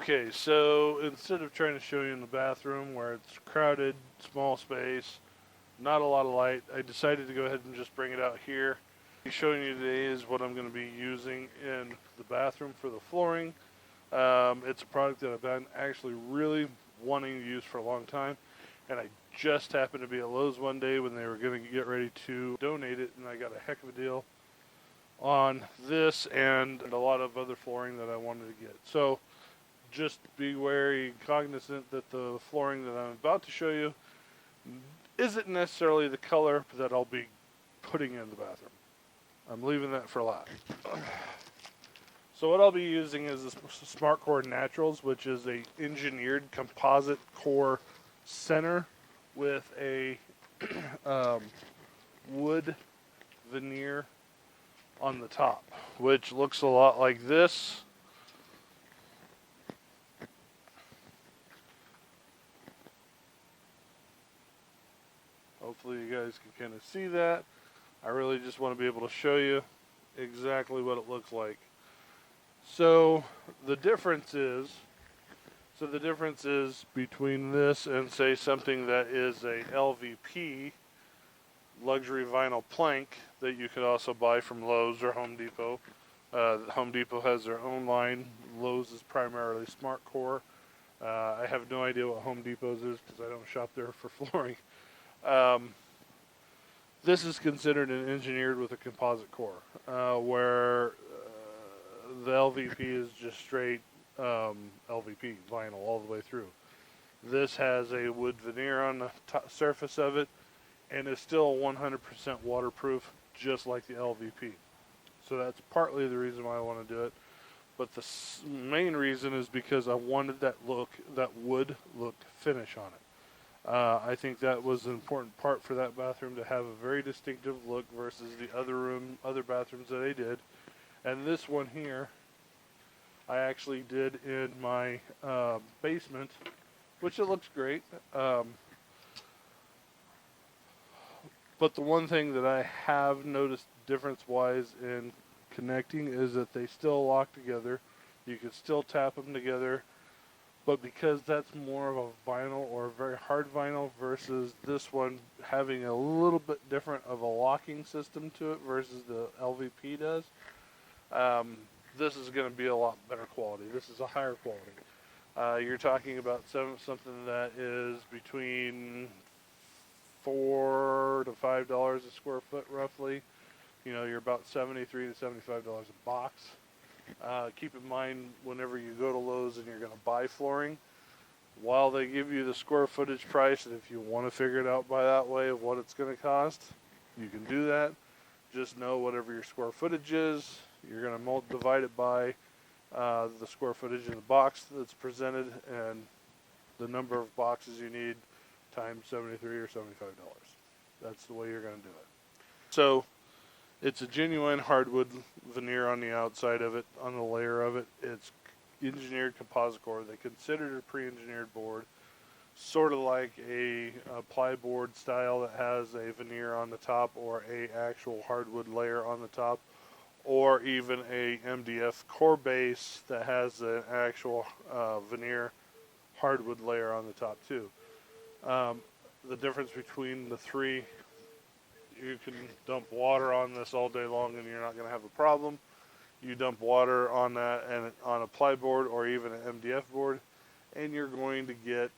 Okay, so instead of trying to show you in the bathroom where it's crowded, small space, not a lot of light, I decided to go ahead and just bring it out here. What I'm showing you today is what I'm going to be using in the bathroom for the flooring. It's a product that I've been actually really wanting to use for a long time, and I just happened to be at Lowe's one day when they were going to get ready to donate it, and I got a heck of a deal on this and a lot of other flooring that I wanted to get. So just be wary, cognizant that the flooring that I'm about to show you isn't necessarily the color that I'll be putting in the bathroom. I'm leaving that for last. So what I'll be using is the Smart Core Naturals, which is a engineered composite core center with a wood veneer on the top, which looks a lot like this. Hopefully you guys can kind of see that. I really just want to be able to show you exactly what it looks like. So the difference is between this and say something that is a LVP, luxury vinyl plank, that you could also buy from Lowe's or Home Depot. Home Depot has their own line. Lowe's is primarily Smart Core. I have no idea what Home Depot's is because I don't shop there for flooring. This is considered an engineered with a composite core, where the LVP is just straight LVP vinyl all the way through. This has a wood veneer on the surface of it, and is still 100% waterproof, just like the LVP. So that's partly the reason why I want to do it. But the main reason is because I wanted that wood look finish on it. I think that was an important part for that bathroom, to have a very distinctive look versus the other bathrooms that I did. And this one here, I actually did in my basement, which it looks great. But the one thing that I have noticed difference-wise in connecting is that they still lock together. You can still tap them together. But because that's more of a vinyl or a very hard vinyl versus this one having a little bit different of a locking system to it versus the LVP does, this is going to be a lot better quality. This is a higher quality. You're talking about something that is between $4 to $5 a square foot, roughly. You know, you're about $73 to $75 a box. Keep in mind, whenever you go to Lowe's and you're going to buy flooring, while they give you the square footage price, and if you want to figure it out by that way of what it's going to cost, you can do that. Just know whatever your square footage is, you're going to divide it by the square footage in the box that's presented, and the number of boxes you need times $73 or $75. That's the way you're going to do it. So it's a genuine hardwood veneer on the outside of it, on the layer of it. It's engineered composite core. They consider it a pre-engineered board, sort of like a plyboard style that has a veneer on the top, or a actual hardwood layer on the top, or even a MDF core base that has an actual veneer hardwood layer on the top too. The difference between the three: you can dump water on this all day long and you're not going to have a problem. You dump water on that and on a plyboard or even an MDF board, and you're going to get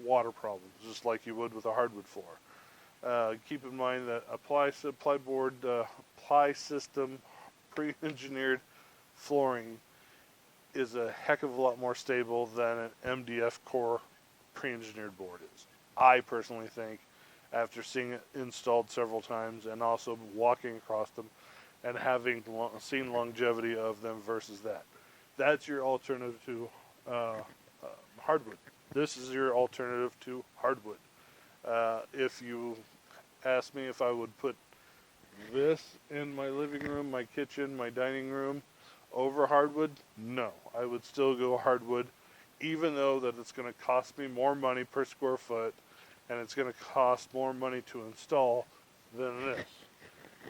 water problems, just like you would with a hardwood floor. Keep in mind that a plyboard ply system pre-engineered flooring is a heck of a lot more stable than an MDF core pre-engineered board is. I personally think, after seeing it installed several times and also walking across them and having seen longevity of them versus that. That's your alternative to hardwood. This is your alternative to hardwood. If you ask me if I would put this in my living room, my kitchen, my dining room over hardwood, no. I would still go hardwood, even though that it's going to cost me more money per square foot, and it's going to cost more money to install than this.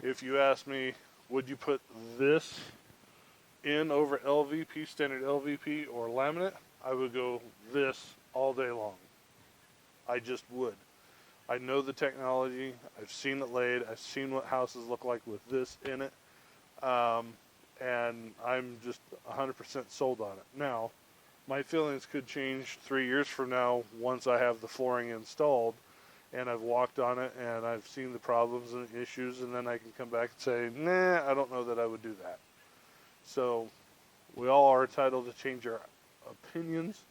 If you ask me, would you put this in over LVP, standard LVP, or laminate, I would go this all day long. I just would. I know the technology. I've seen it laid. I've seen what houses look like with this in it. And I'm just 100% sold on it. Now, my feelings could change 3 years from now once I have the flooring installed and I've walked on it and I've seen the problems and the issues, and then I can come back and say, nah, I don't know that I would do that. So we all are entitled to change our opinions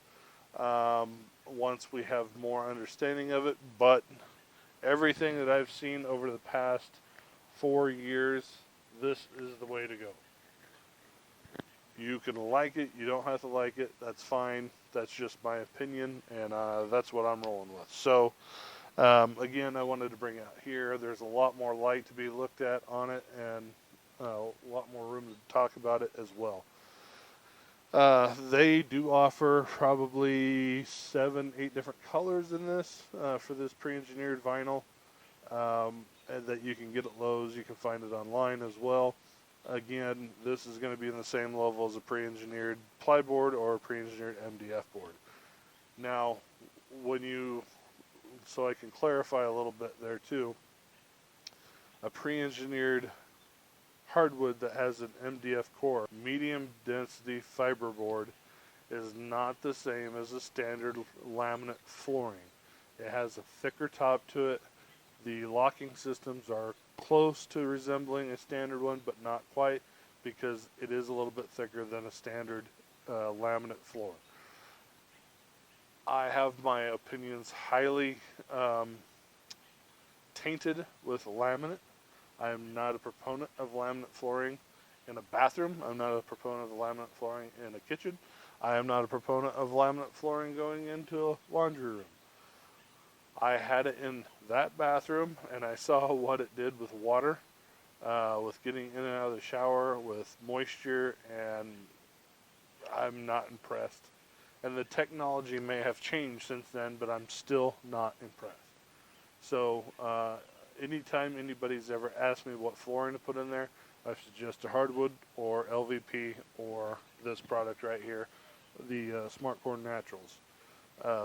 once we have more understanding of it, but everything that I've seen over the past 4 years, this is the way to go. You can like it, you don't have to like it, that's fine. That's just my opinion, and that's what I'm rolling with. So, again, I wanted to bring out here, there's a lot more light to be looked at on it, and a lot more room to talk about it as well. They do offer probably 7-8 different colors in this for this pre-engineered vinyl and that you can get at Lowe's. You can find it online as well. Again, this is going to be in the same level as a pre-engineered plyboard or a pre-engineered MDF board. Now, so I can clarify a little bit there too, a pre-engineered hardwood that has an MDF core, medium density fiberboard, is not the same as a standard laminate flooring. It has a thicker top to it. The locking systems are close to resembling a standard one, but not quite, because it is a little bit thicker than a standard laminate floor. I have my opinions highly tainted with laminate. I am not a proponent of laminate flooring in a bathroom. I'm not a proponent of laminate flooring in a kitchen. I am not a proponent of laminate flooring going into a laundry room. I had it in that bathroom, and I saw what it did with water, with getting in and out of the shower, with moisture, and I'm not impressed. And the technology may have changed since then, but I'm still not impressed. So, anytime anybody's ever asked me what flooring to put in there, I suggest a hardwood or LVP or this product right here, the SmartCore Naturals.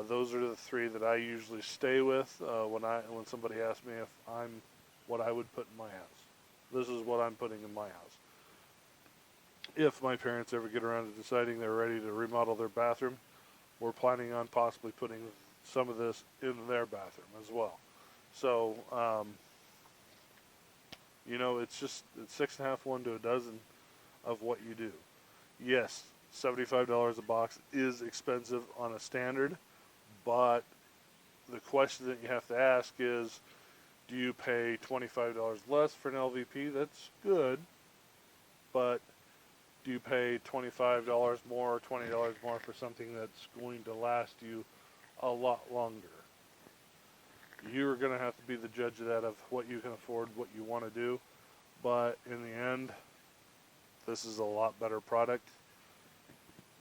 Those are the three that I usually stay with when somebody asks me what I would put in my house. This is what I'm putting in my house. If my parents ever get around to deciding they're ready to remodel their bathroom, we're planning on possibly putting some of this in their bathroom as well. So, it's 6.5 1 to a dozen of what you do. Yes, $75 a box is expensive on a standard, but the question that you have to ask is, do you pay $25 less for an LVP? That's good, but do you pay $25 more or $20 more for something that's going to last you a lot longer? You're going to have to be the judge of that, of what you can afford, what you want to do. But in the end, this is a lot better product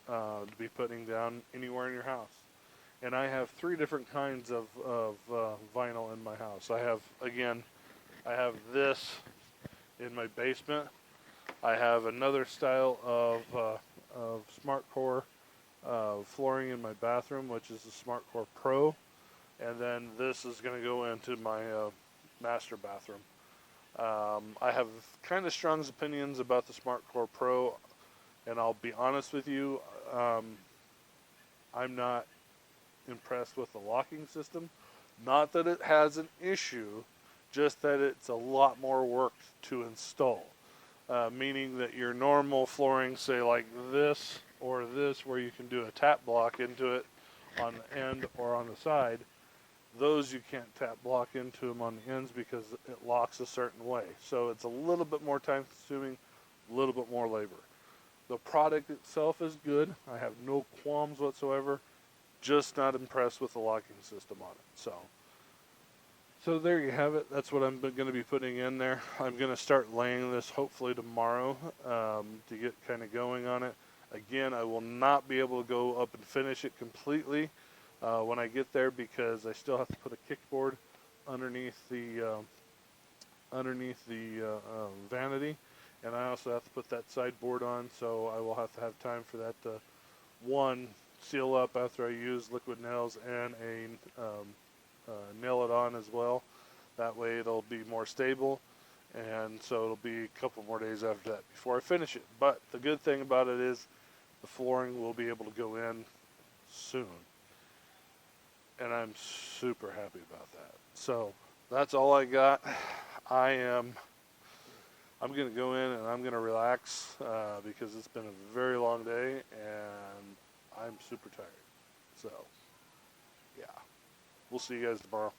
to be putting down anywhere in your house. And I have 3 different kinds of vinyl in my house. I have this in my basement. I have another style of SmartCore flooring in my bathroom, which is the SmartCore Pro. And then this is going to go into my master bathroom. I have kind of strong opinions about the SmartCore Pro, and I'll be honest with you, I'm not impressed with the locking system. Not that it has an issue, just that it's a lot more work to install. Meaning that your normal flooring, say like this or this, where you can do a tap block into it on the end or on the side, those you can't tap block into them on the ends because it locks a certain way. So it's a little bit more time consuming, a little bit more labor. The product itself is good. I have no qualms whatsoever. Just not impressed with the locking system on it. So there you have it. That's what I'm going to be putting in there. I'm going to start laying this hopefully tomorrow to get kind of going on it. Again, I will not be able to go up and finish it completely when I get there, because I still have to put a kickboard underneath the vanity, and I also have to put that sideboard on, so I will have to have time for that to, one, seal up after I use liquid nails and nail it on as well. That way it'll be more stable, and so it'll be a couple more days after that before I finish it. But the good thing about it is the flooring will be able to go in soon, and I'm super happy about that. So that's all I got. I'm going to go in and I'm going to relax because it's been a very long day and I'm super tired. So, yeah. We'll see you guys tomorrow.